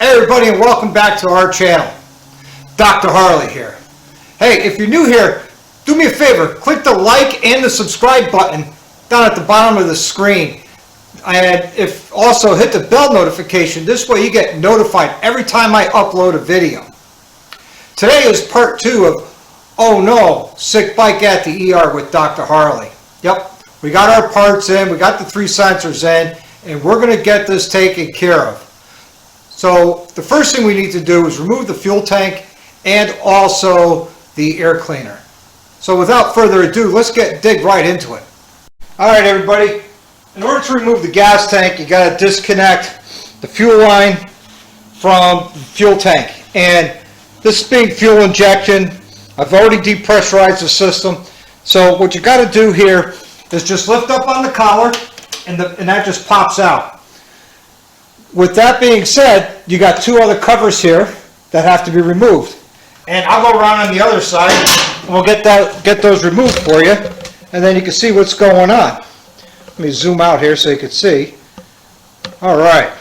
Hey everybody, and welcome back to our channel. Dr. Harley here. Hey, if you're new here, do me a favor, click the like and the subscribe button down at the bottom of the screen. And if also hit the bell notification, this way you get notified every time I upload a video. Today is part 2 of Oh No, Sick Bike at the ER with Dr. Harley. Yep, we got our parts in, we got the 3 sensors in, and we're going to get this taken care of. So the first thing we need to do is remove the fuel tank and also the air cleaner. So without further ado, let's dig right into it. Alright everybody, in order to remove the gas tank, you got to disconnect the fuel line from the fuel tank. And this being fuel injection, I've already depressurized the system. So what you got to do here is just lift up on the collar and that just pops out. With that being said, you got 2 other covers here that have to be removed. And I'll go around on the other side and we'll get those removed for you, and then you can see what's going on. Let me zoom out here so you can see. Alright.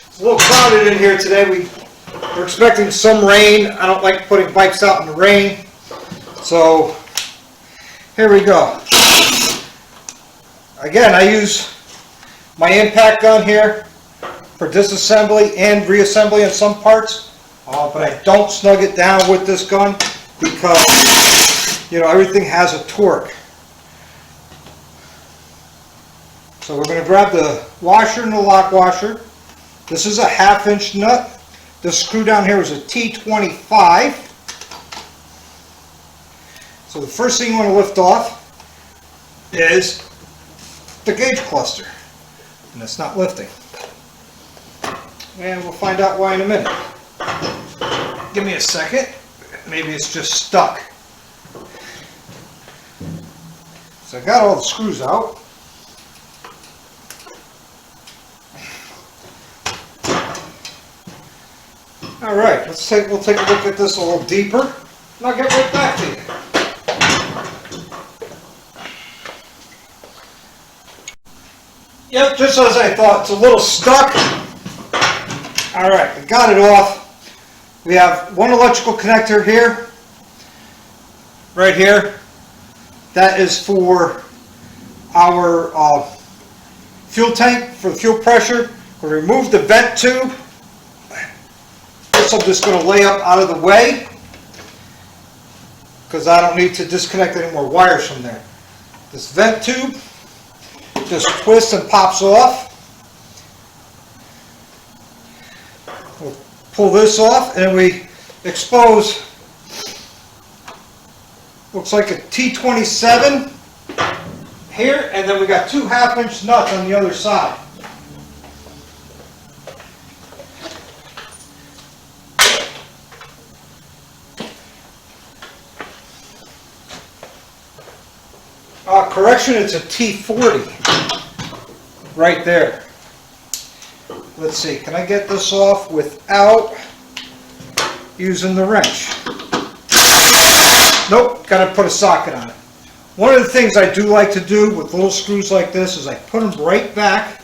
It's a little crowded in here today. We're expecting some rain. I don't like putting bikes out in the rain. So here we go. Again, I use my impact gun here for disassembly and reassembly in some parts, but I don't snug it down with this gun because, you know, everything has a torque. So we're going to grab the washer and the lock washer. This is a 1/2 inch nut. This screw down here is a T25. So the first thing you want to lift off is the gauge cluster. And it's not lifting. And we'll find out why in a minute. Give me a second. Maybe it's just stuck. So I got all the screws out. Alright, we'll take a look at this a little deeper, and I'll get right back to you. Yep, just as I thought, it's a little stuck. Alright, I got it off. We have one electrical connector here, right here. That is for our fuel tank, for the fuel pressure. We'll remove the vent tube. This I'm just going to lay up out of the way because I don't need to disconnect any more wires from there. This vent tube just twists and pops off. We'll pull this off and we expose, looks like a T27 here, and then we got 2 1/2 inch nuts on the other side. Correction, it's a T40 right there. Let's see, can I get this off without using the wrench? Nope, got to put a socket on it. One of the things I do like to do with little screws like this is I put them right back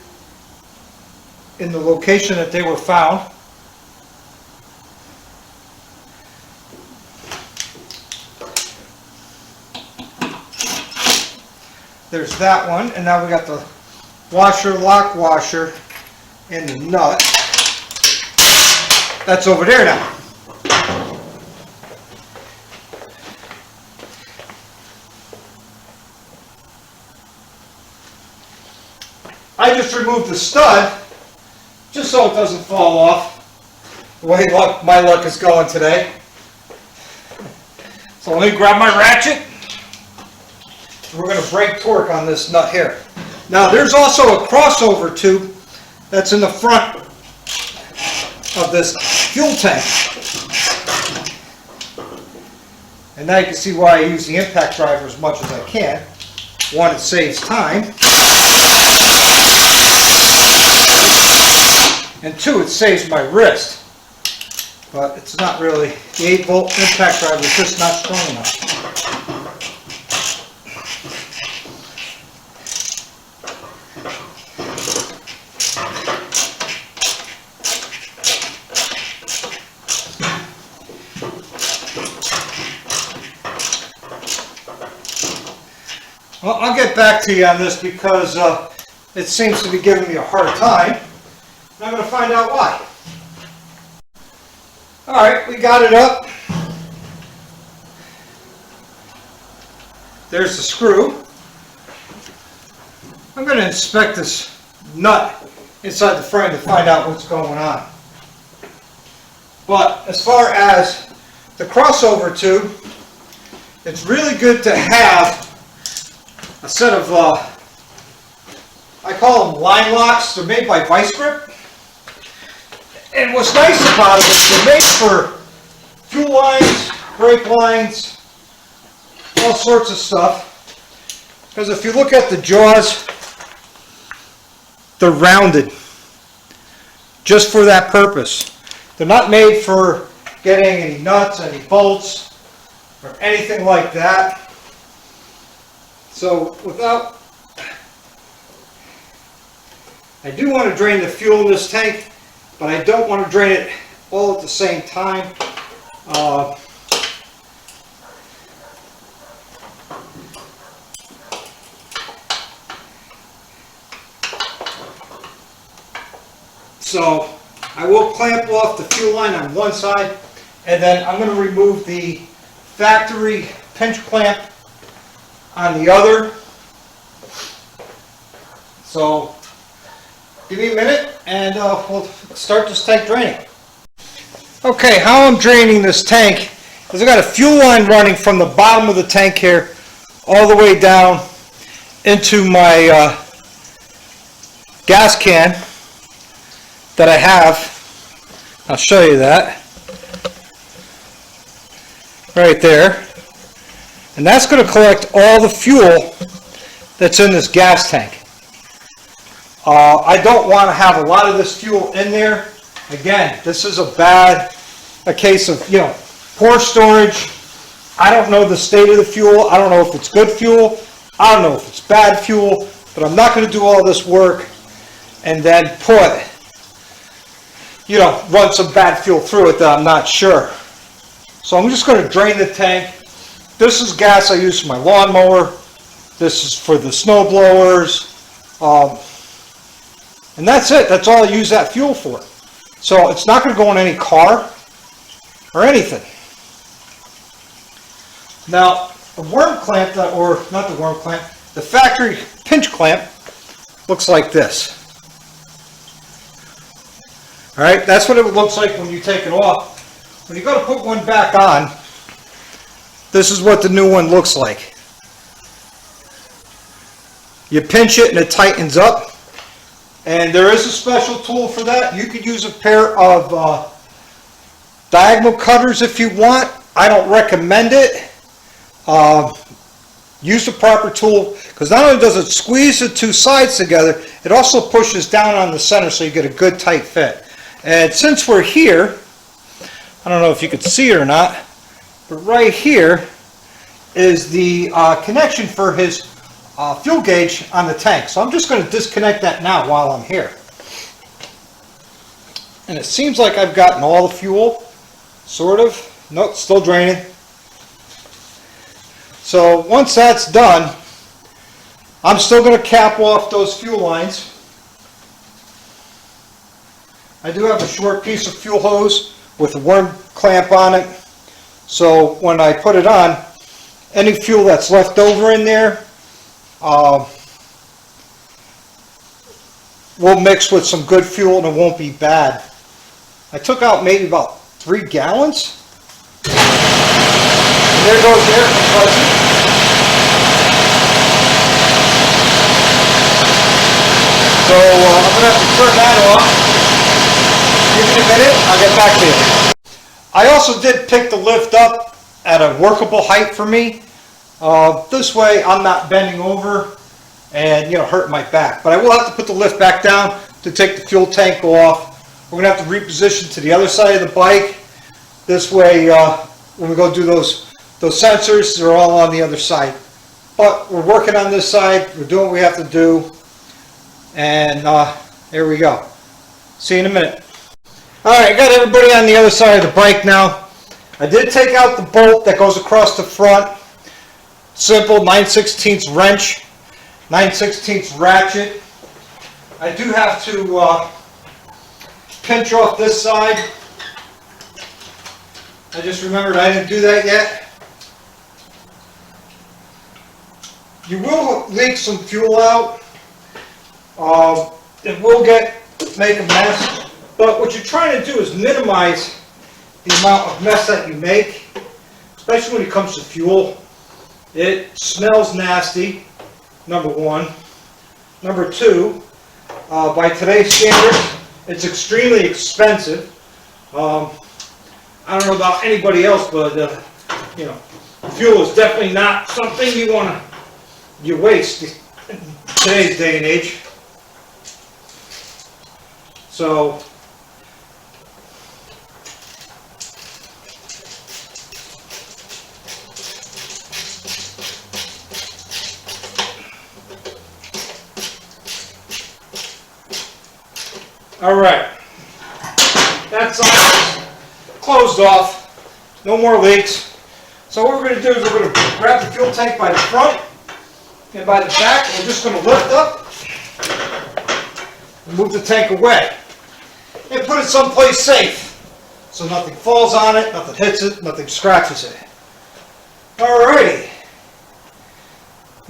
in the location that they were found. There's that one, and now we got the washer, lock washer, and the nut. That's over there now. I just removed the stud, just so it doesn't fall off, the way my luck is going today. So let me grab my ratchet. We're going to break torque on this nut here. Now there's also a crossover tube that's in the front of this fuel tank. And now you can see why I use the impact driver as much as I can. 1, it saves time. And 2, it saves my wrist. But it's not really, the 8-volt impact driver is just not strong enough. Well, I'll get back to you on this because it seems to be giving me a hard time. And I'm going to find out why. Alright, we got it up. There's the screw. I'm going to inspect this nut inside the frame to find out what's going on. But as far as the crossover tube, it's really good to have a set of, I call them line locks. They're made by Vice Grip. And what's nice about it is they're made for fuel lines, brake lines, all sorts of stuff. Because if you look at the jaws, they're rounded just for that purpose. They're not made for getting any nuts, any bolts, or anything like that. So I do want to drain the fuel in this tank, but I don't want to drain it all at the same time. So I will clamp off the fuel line on one side, and then I'm going to remove the factory pinch clamp on the other. So give me a minute and we'll start this tank draining. Okay, how I'm draining this tank is I've got a fuel line running from the bottom of the tank here all the way down into my gas can that I have. I'll show you that right there, and that's going to collect all the fuel that's in this gas tank. I don't want to have a lot of this fuel in there. Again, this is a case of, poor storage. I don't know the state of the fuel. I don't know if it's good fuel. I don't know if it's bad fuel, but I'm not going to do all this work and then run some bad fuel through it that I'm not sure. So I'm just going to drain the tank. This is gas I use for my lawnmower. This is for the snow blowers. And that's it. That's all I use that fuel for. So it's not going to go in any car or anything. Now, the worm clamp, the factory pinch clamp looks like this. Alright, that's what it looks like when you take it off. When you go to put one back on, this is what the new one looks like. You pinch it and it tightens up. And there is a special tool for that. You could use a pair of diagonal cutters if you want. I don't recommend it. Use the proper tool, because not only does it squeeze the two sides together, it also pushes down on the center so you get a good tight fit. And since we're here, I don't know if you could see it or not, but right here is the connection for his fuel gauge on the tank. So I'm just going to disconnect that now while I'm here. And it seems like I've gotten all the fuel, sort of. Nope, still draining. So once that's done, I'm still going to cap off those fuel lines. I do have a short piece of fuel hose with a worm clamp on it. So when I put it on, any fuel that's left over in there will mix with some good fuel and it won't be bad. I took out maybe about 3 gallons. And there goes the air compressor. So I'm going to have to turn that off. Give me a minute, I'll get back to you. I also did pick the lift up at a workable height for me. This way I'm not bending over and hurting my back. But I will have to put the lift back down to take the fuel tank off. We're going to have to reposition to the other side of the bike. This way when we go do those sensors, they're all on the other side. But we're working on this side, we're doing what we have to do, and there we go. See you in a minute. Alright, I got everybody on the other side of the bike now. I did take out the bolt that goes across the front. simple 9/16 wrench, 9/16 ratchet. I do have to pinch off this side. I just remembered I didn't do that yet. You will leak some fuel out. It will make a mess, but what you're trying to do is minimize the amount of mess that you make, especially when it comes to fuel. It smells nasty, number one. Number two, by today's standards, it's extremely expensive. I don't know about anybody else, but you know, fuel is definitely not something you waste in today's day and age. So all right, that side is closed off, no more leaks. So what we're going to do is we're going to grab the fuel tank by the front and by the back. We're just going to lift up and move the tank away and put it someplace safe so nothing falls on it, nothing hits it, nothing scratches it. Alrighty,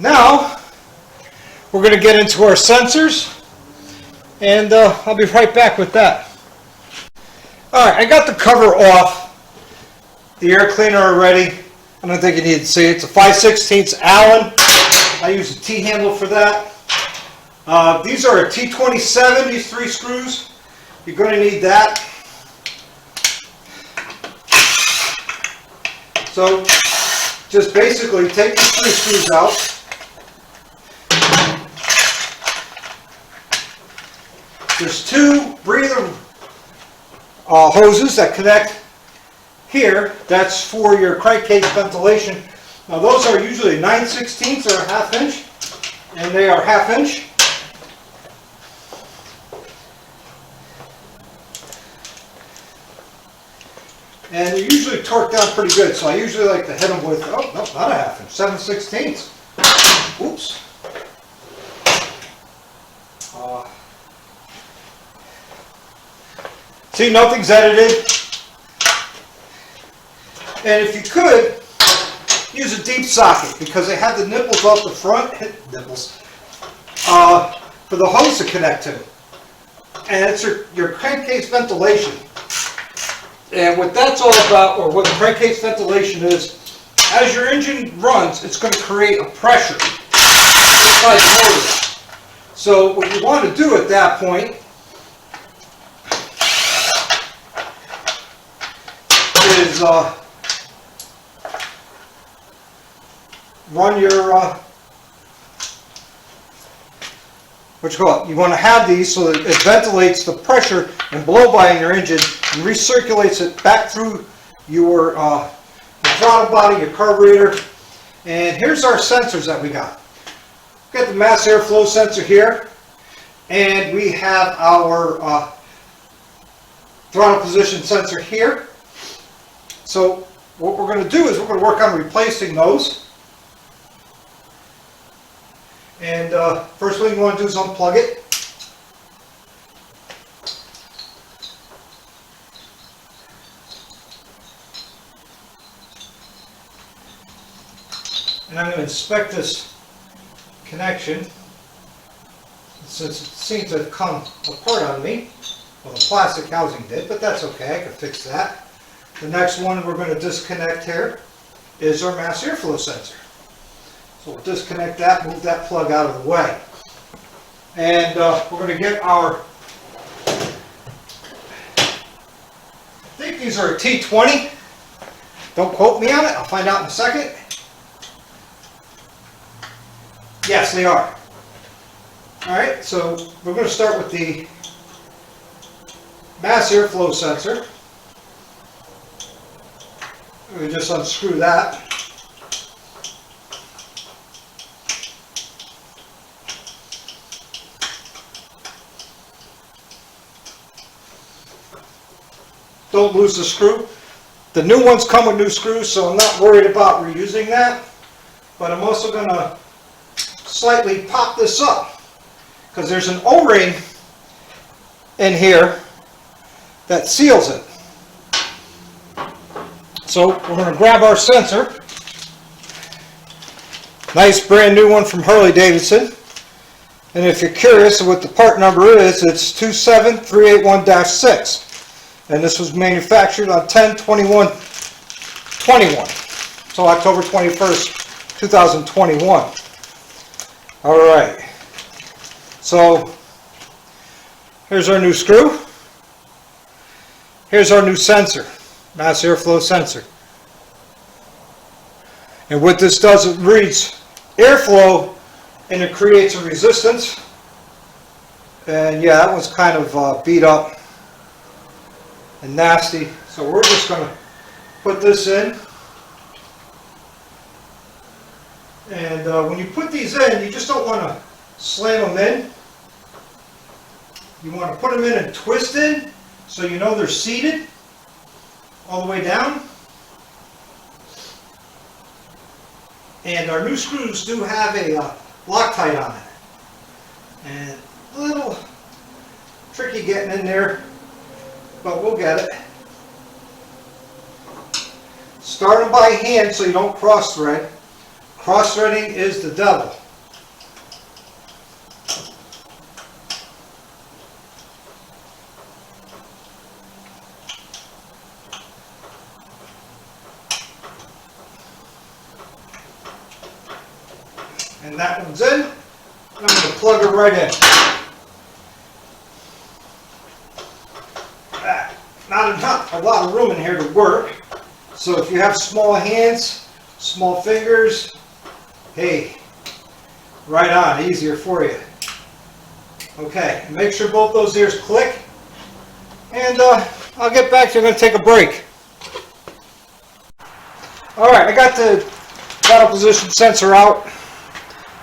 now we're going to get into our sensors, and I'll be right back with that. Alright, I got the cover off the air cleaner already. I don't think you need to see it. It's a 5/16 Allen. I use a T-handle for that. These are a T27, these 3 screws. You're going to need that. So just basically take the 3 screws out. There's 2 breather hoses that connect here. That's for your crankcase ventilation. Now those are usually 9/16 or a 1/2 inch, and they are 1/2 inch. And they're usually torqued down pretty good, so I usually like to hit them with, oh no, not a 1/2 inch, 7/16. Oops. See, nothing's edited. And if you could, use a deep socket, because they have the nipples off the front, for the hose to connect to. And it's your crankcase ventilation. And what that's all about, or what the crankcase ventilation is, as your engine runs, it's going to create a pressure inside the motor. So what you want to do at that point is run your what you call it. You want to have these so that it ventilates the pressure and blow by in your engine and recirculates it back through your throttle body, your carburetor. And here's our sensors that we got. We've got the mass airflow sensor here, and we have our throttle position sensor here. So what we're going to do is we're going to work on replacing those. And first thing you want to do is unplug it. And I'm going to inspect this connection. Since it seems to have come apart on me. Well, the plastic housing did, but that's okay. I can fix that. The next one we're going to disconnect here is our mass airflow sensor. So we'll disconnect that, move that plug out of the way. And we're going to get our, I think these are a T20. Don't quote me on it, I'll find out in a second. Yes, they are. Alright, so we're going to start with the mass airflow sensor. We just unscrew that. Don't lose the screw. The new ones come with new screws, so I'm not worried about reusing that. but I'm also going to slightly pop this up because there's an O-ring in here that seals it. So we're going to grab our sensor. Nice brand new one from Harley Davidson. And if you're curious what the part number is, it's 27381-6. And this was manufactured on 10/21/21. So October 21st, 2021. Alright. So here's our new screw. Here's our new sensor. Mass airflow sensor. And what this does, it reads airflow and it creates a resistance. And yeah, that one's kind of beat up and nasty. So we're just going to put this in. And when you put these in, you just don't want to slam them in. You want to put them in and twist in so you know they're seated all the way down. And our new screws do have a Loctite on it. And a little tricky getting in there, but we'll get it. Start them by hand so you don't cross thread. Cross threading is the devil. And that one's in. I'm going to plug it right in. Not enough, a lot of room in here to work. So if you have small hands, small fingers, hey, right on, easier for you. Okay, make sure both those ears click. And I'll get back to you. I'm going to take a break. Alright, I got the throttle position sensor out.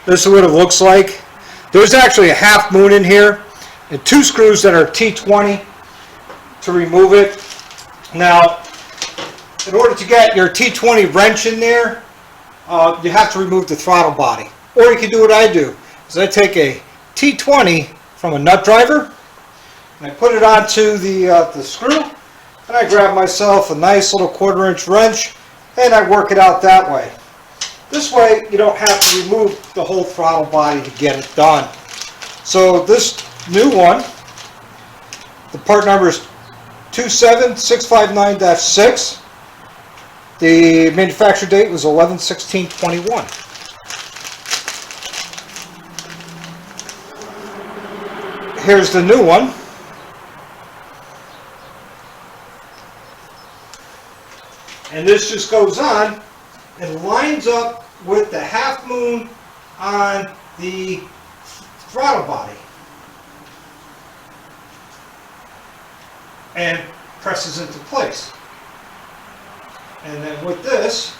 This is what it looks like. There's actually a half moon in here and two screws that are T20 to remove it. Now, in order to get your T20 wrench in there, you have to remove the throttle body. Or you can do what I do, is I take a T20 from a nut driver and I put it onto the screw and I grab myself a nice little 1/4 inch wrench and I work it out that way. This way you don't have to remove the whole throttle body to get it done. So this new one, the part number is 27659-6. The manufacture date was 11/16/21. Here's the new one. And this just goes on and lines up with the half moon on the throttle body and presses into place. And then with this,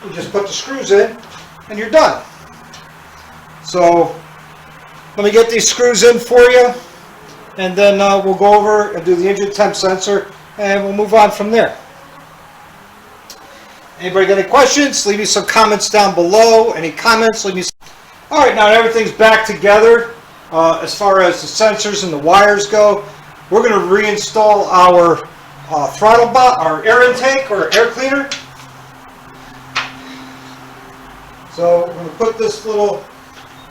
you just put the screws in and you're done. So let me get these screws in for you and then we'll go over and do the engine temp sensor and we'll move on from there. Anybody got any questions? Leave me some comments down below. Any comments? Leave me some... Alright, now everything's back together as far as the sensors and the wires go. We're going to reinstall our throttle our air intake or air cleaner. So we're going to put this little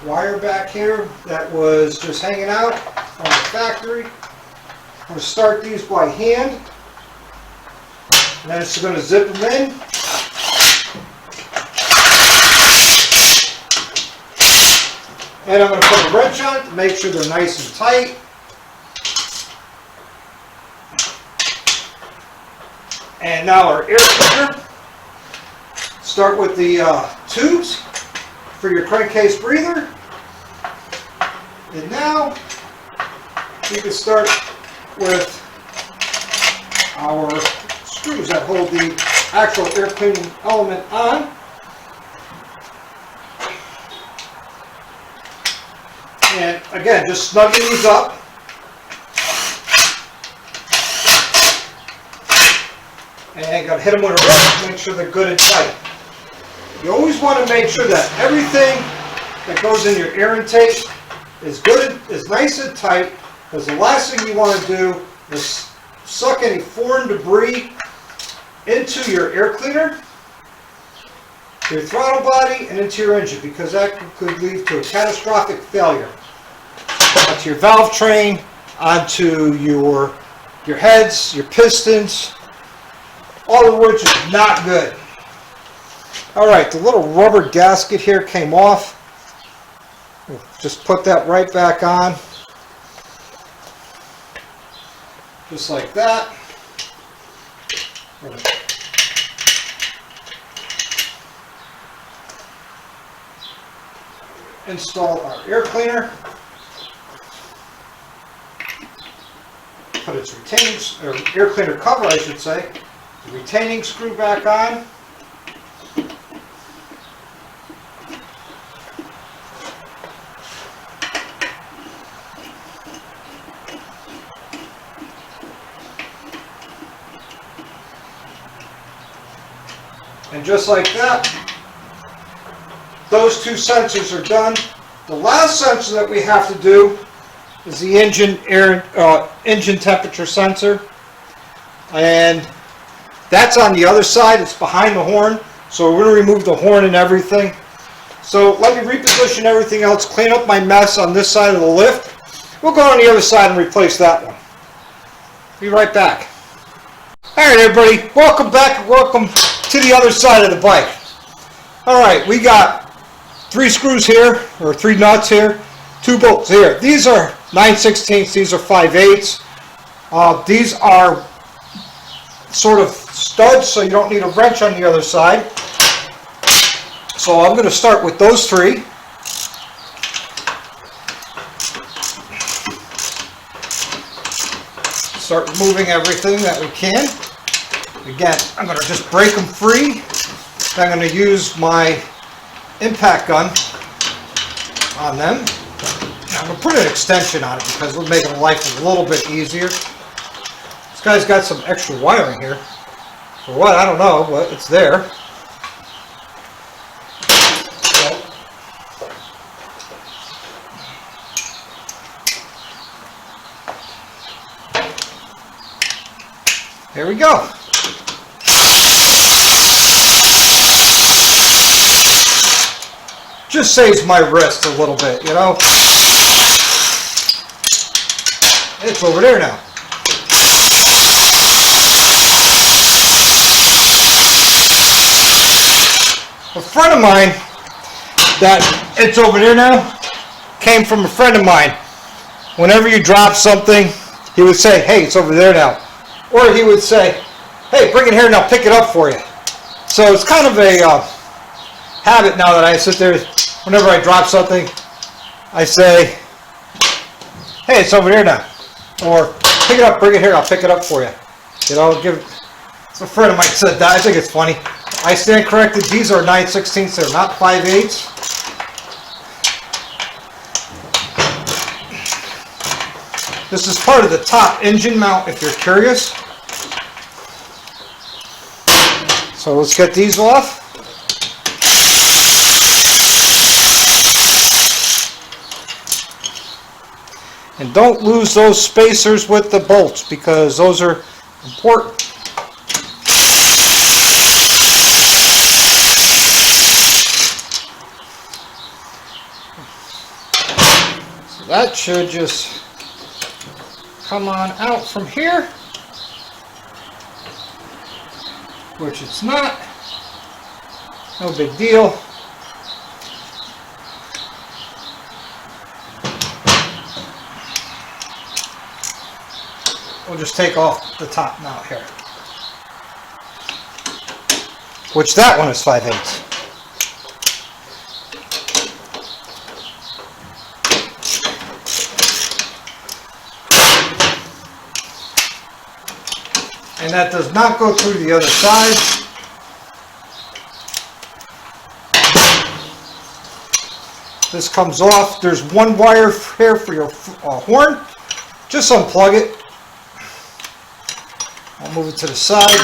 wire back here that was just hanging out from the factory. I'm going to start these by hand. And then it's going to zip them in. And I'm going to put a wrench on it to make sure they're nice and tight. And now our air cleaner. Start with the tubes for your crankcase breather. And now you can start with our screws that hold the actual air cleaning element on. And again, just snugging these up. And got to hit them with a wrench to make sure they're good and tight. You always want to make sure that everything that goes in your air intake is good, is nice and tight, because the last thing you want to do is suck any foreign debris into your air cleaner, your throttle body, and into your engine, because that could lead to a catastrophic failure. Onto your valve train, onto your heads, your pistons, all of which is not good. Alright, the little rubber gasket here came off. We'll just put that right back on. Just like that. Install our air cleaner. Put its retaining, or air cleaner cover I should say, the retaining screw back on. And just like that, those two sensors are done. The last sensor that we have to do is the engine temperature sensor, and that's on the other side. It's behind the horn, so we're going to remove the horn and everything. So let me reposition everything else, clean up my mess on this side of the lift. We'll go on the other side and replace that one. Be right back. Alright everybody, welcome back, welcome to the other side of the bike. Alright, we got 3 screws here, or 3 nuts here, 2 bolts here. These are 9/16, these are 5/8. These are sort of studs, so you don't need a wrench on the other side. So I'm going to start with those 3. Start removing everything that we can. Again, I'm going to just break them free. I'm going to use my impact gun on them. I'm going to put an extension on it because we're making life a little bit easier. This guy's got some extra wiring here. For what? I don't know, but it's there. There we go. Just saves my wrist a little bit, you know. It's over there now. A friend of mine that it's over there now came from a friend of mine. Whenever you drop something, he would say, hey, it's over there now. Or he would say, hey, bring it here and I'll pick it up for you. So it's kind of a habit now that I sit there, whenever I drop something, I say, hey, it's over there now. Or pick it up, bring it here, I'll pick it up for you. You know, it's a friend of mine said that. I think it's funny. I stand corrected. These are 9/16, they're not 5/8. This is part of the top engine mount if you're curious. So let's get these off. And don't lose those spacers with the bolts because those are important. So that should just come on out from here, which it's not. No big deal. We'll just take off the top mount here, which that one is 5/8. And that does not go through the other side. This comes off. There's one wire here for your horn. Just unplug it. I'll move it to the side.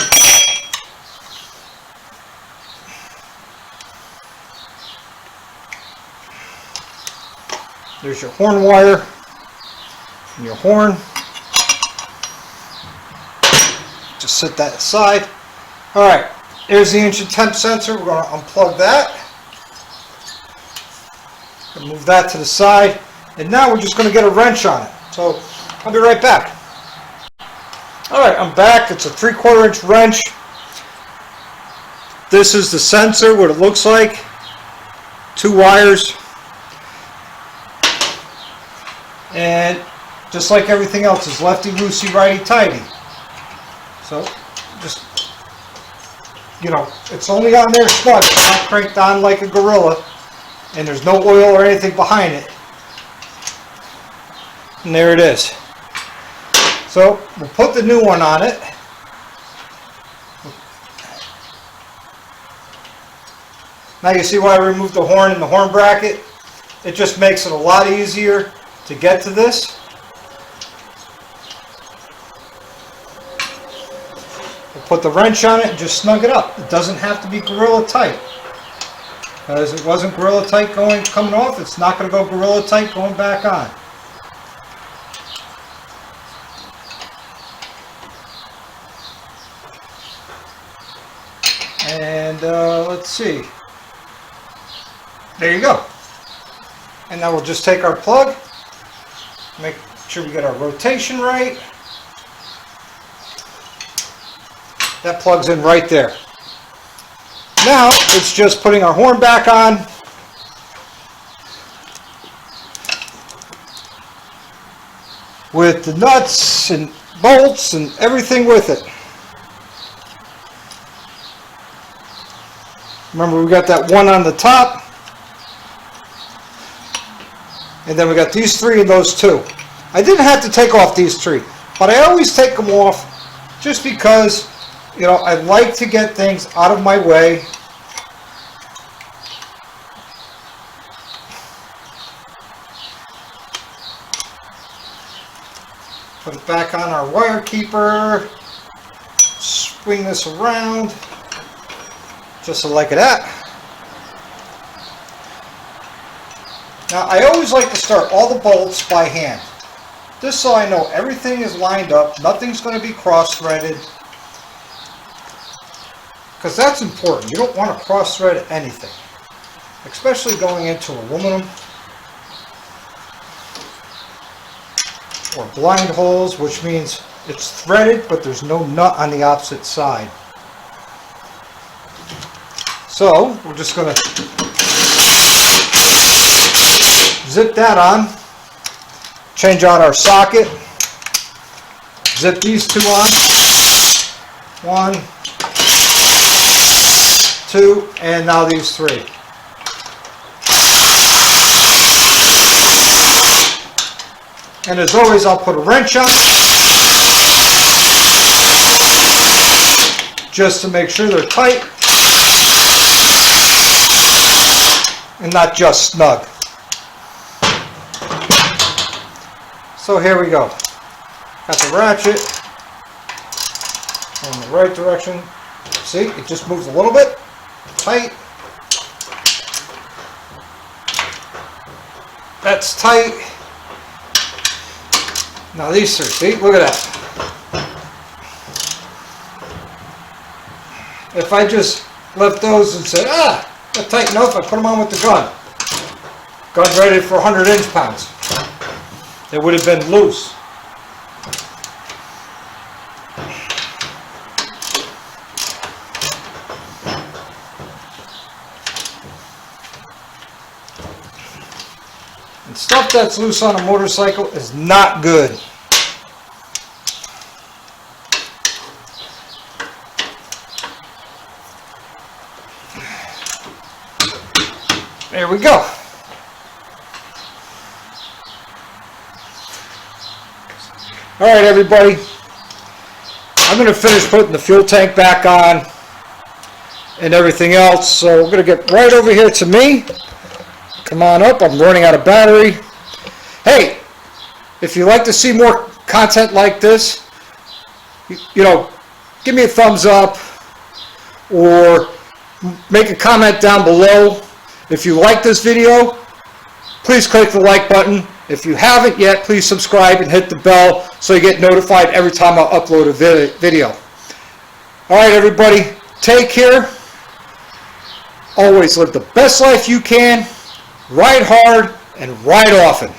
There's your horn wire and your horn. Just set that aside. Alright, here's the ancient temp sensor. We're going to unplug that. Move that to the side. And now we're just going to get a wrench on it. So I'll be right back. Alright, I'm back. It's a 3/4 inch wrench. This is the sensor, what it looks like. 2 wires. And just like everything else, it's lefty loosey, righty tighty. So just, you know, it's only on there snug. It's not cranked on like a gorilla. And there's no oil or anything behind it. And there it is. So we'll put the new one on it. Now you see why I removed the horn and the horn bracket? It just makes it a lot easier to get to this. We'll put the wrench on it and just snug it up. It doesn't have to be gorilla tight. Because it wasn't gorilla tight coming off, it's not going to go gorilla tight going back on. And let's see. There you go. And now we'll just take our plug, make sure we get our rotation right. That plugs in right there. Now it's just putting our horn back on. With the nuts and bolts and everything with it. Remember, we got that one on the top. And then we got these 3 and those 2. I didn't have to take off these 3, but I always take them off just because, you know, I like to get things out of my way. Put it back on our wire keeper. Swing this around. Just like that. Now I always like to start all the bolts by hand. Just so I know everything is lined up. Nothing's going to be cross-threaded. Because that's important. You don't want to cross-thread anything. Especially going into aluminum. Or blind holes, which means it's threaded but there's no nut on the opposite side. So we're just going to zip that on, change out our socket, zip these 2 on, 1, 2, and now these 3. And as always, I'll put a wrench on just to make sure they're tight and not just snug. So here we go. Got the ratchet in the right direction. See, it just moves a little bit. Tight. That's tight. Now these 3, see, look at that. If I just left those and said, they're tight enough, I put them on with the gun. Gun's ready for 100 inch-pounds. It would have been loose. And stuff that's loose on a motorcycle is not good. There we go. Alright everybody, I'm going to finish putting the fuel tank back on and everything else, so we're going to get right over here to me. Come on up, I'm running out of battery. Hey, if you'd like to see more content like this, you know, give me a thumbs up or make a comment down below. If you like this video, please click the like button. If you haven't yet, please subscribe and hit the bell so you get notified every time I upload a video. All right, everybody, take care. Always live the best life you can. Ride hard and ride often.